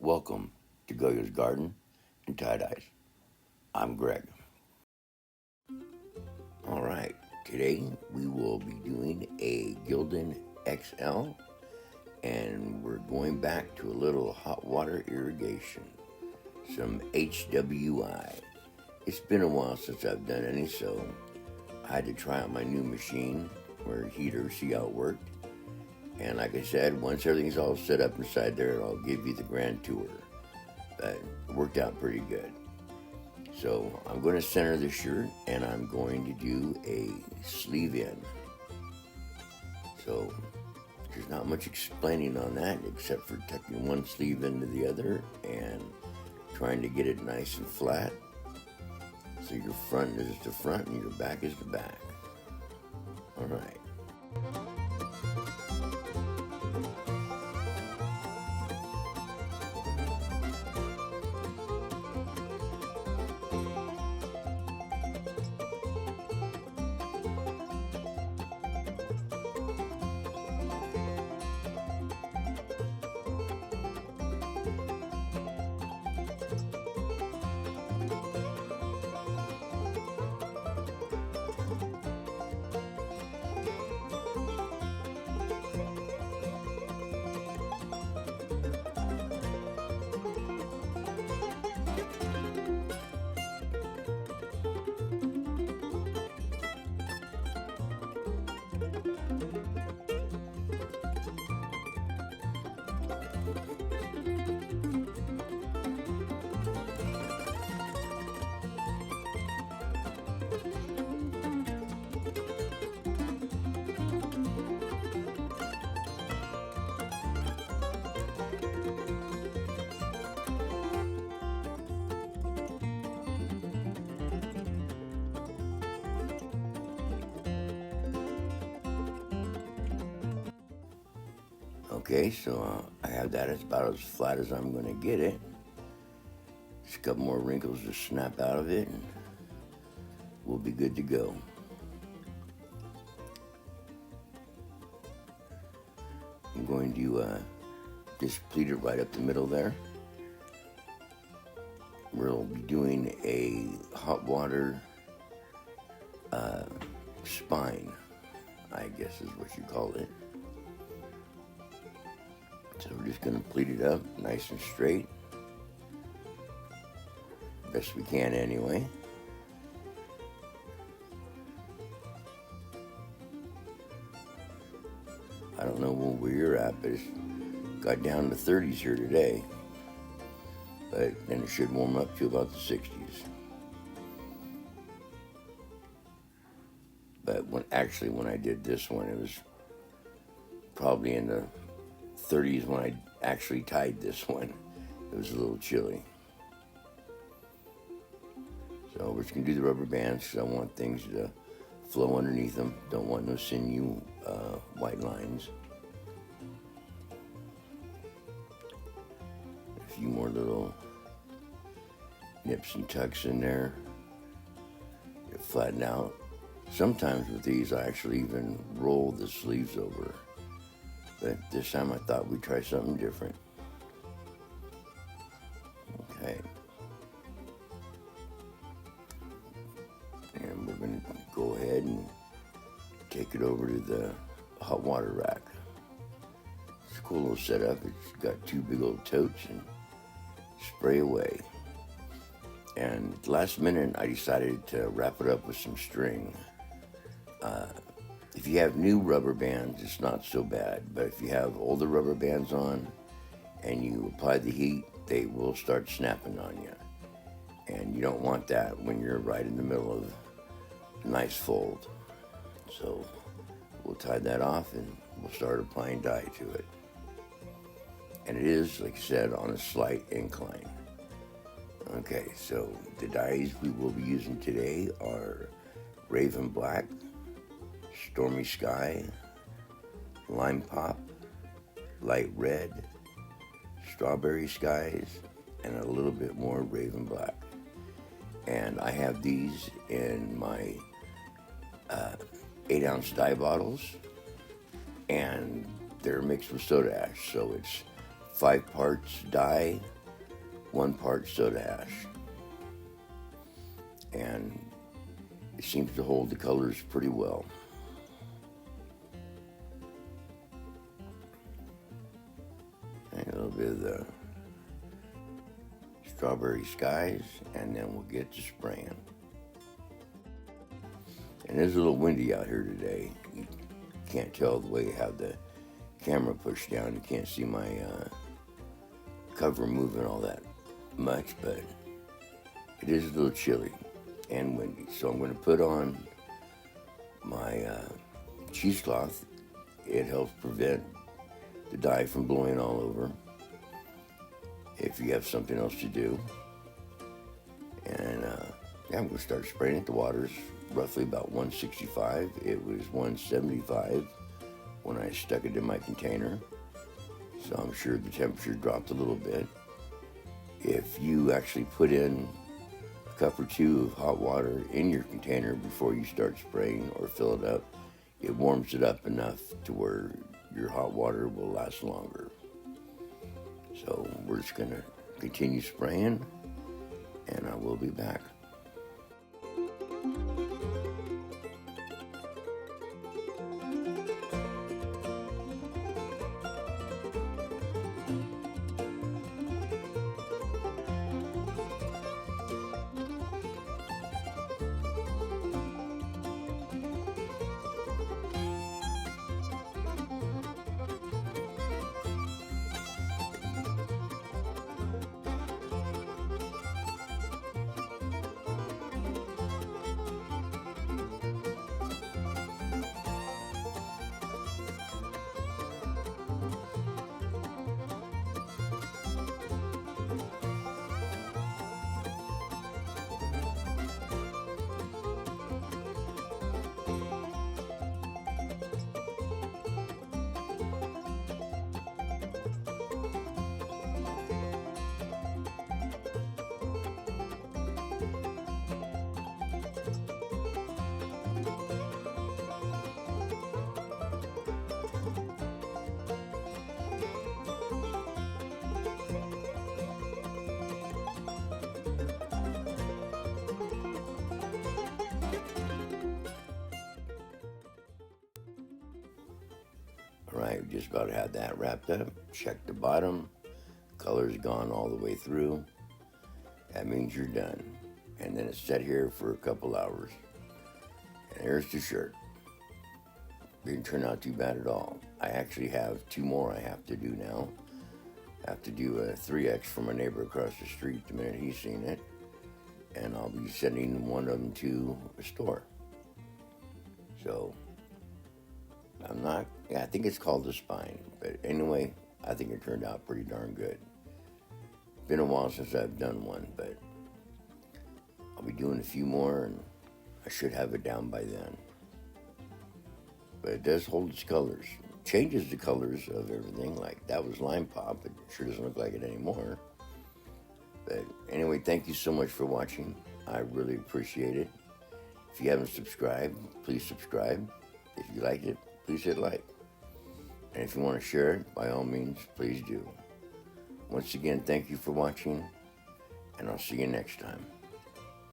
Welcome to Goyo's Garden and Tie-Dyes. I'm Greg. Alright, today we will be doing a Gildan XL, and we're going back to a little hot water irrigation, some HWI. It's been a while since I've done any, so I had to try out my new machine or heater, see how it worked. And like I said, once everything's all set up inside there, I'll give you the grand tour. But it worked out pretty good. So I'm going to center the shirt, and I'm going to do a sleeve in. So there's not much explaining on that except for tucking one sleeve into the other and trying to get it nice and flat. So your front is the front and your back is the back. All right. Okay, so I have that. It's about as flat as I'm going to get it. Just a couple more wrinkles to snap out of it, and we'll be good to go. I'm going to just pleat it right up the middle there. We'll be doing a hot water spine, I guess is what you call it. So we're just going to pleat it up nice and straight, best we can anyway. I don't know where you're at, but it's got down to 30s here today, but then it should warm up to about the 60s. But when I did this one, it was probably in the 30s when I actually tied this one. It was a little chilly. So we're just going to do the rubber bands because I want things to flow underneath them. Don't want no sinew white lines. A few more little nips and tucks in there. Get flattened out. Sometimes with these I actually even roll the sleeves over. But this time I thought we'd try something different. Okay. And we're going to go ahead and take it over to the hot water rack. It's a cool little setup. It's got two big old totes and spray away. And last minute I decided to wrap it up with some string. If you have new rubber bands, it's not so bad. But if you have older rubber bands on and you apply the heat, they will start snapping on you. And you don't want that when you're right in the middle of a nice fold. So we'll tie that off and we'll start applying dye to it. And it is, like I said, on a slight incline. Okay, so the dyes we will be using today are Raven Black, Stormy Sky, Lime Pop, Light Red, Strawberry Skies, and a little bit more Raven Black. And I have these in my 8-ounce dye bottles, and they're mixed with soda ash. So it's 5 parts dye, 1 part soda ash. And it seems to hold the colors pretty well. And a little bit of the strawberry skies, and then we'll get to spraying. And it's a little windy out here today. You can't tell the way I have the camera pushed down. You can't see my cover moving all that much, but it is a little chilly and windy. So I'm going to put on my cheesecloth. It helps prevent the dye from blowing all over if you have something else to do. And yeah, I'm going to start spraying it. The water's roughly about 165. It was 175 when I stuck it in my container. So I'm sure the temperature dropped a little bit. If you actually put in a cup or two of hot water in your container before you start spraying or fill it up, it warms it up enough to where your hot water will last longer. So we're just going to continue spraying, and I will be back. Alright, we just about had that wrapped up. Check the bottom. Color's gone all the way through. That means you're done. And then it's set here for a couple hours. And there's the shirt. Didn't turn out too bad at all. I actually have 2 more I have to do now. I have to do a 3X for my neighbor across the street the minute he's seen it. And I'll be sending one of them to a store. So I think it's called the Spine. But anyway, I think it turned out pretty darn good. Been a while since I've done one, but I'll be doing a few more and I should have it down by then. But it does hold its colors. Changes the colors of everything. Like that was Lime Pop. It sure doesn't look like it anymore. But anyway, thank you so much for watching. I really appreciate it. If you haven't subscribed, please subscribe. If you liked it, please hit like. And if you want to share it, by all means, please do. Once again, thank you for watching, and I'll see you next time.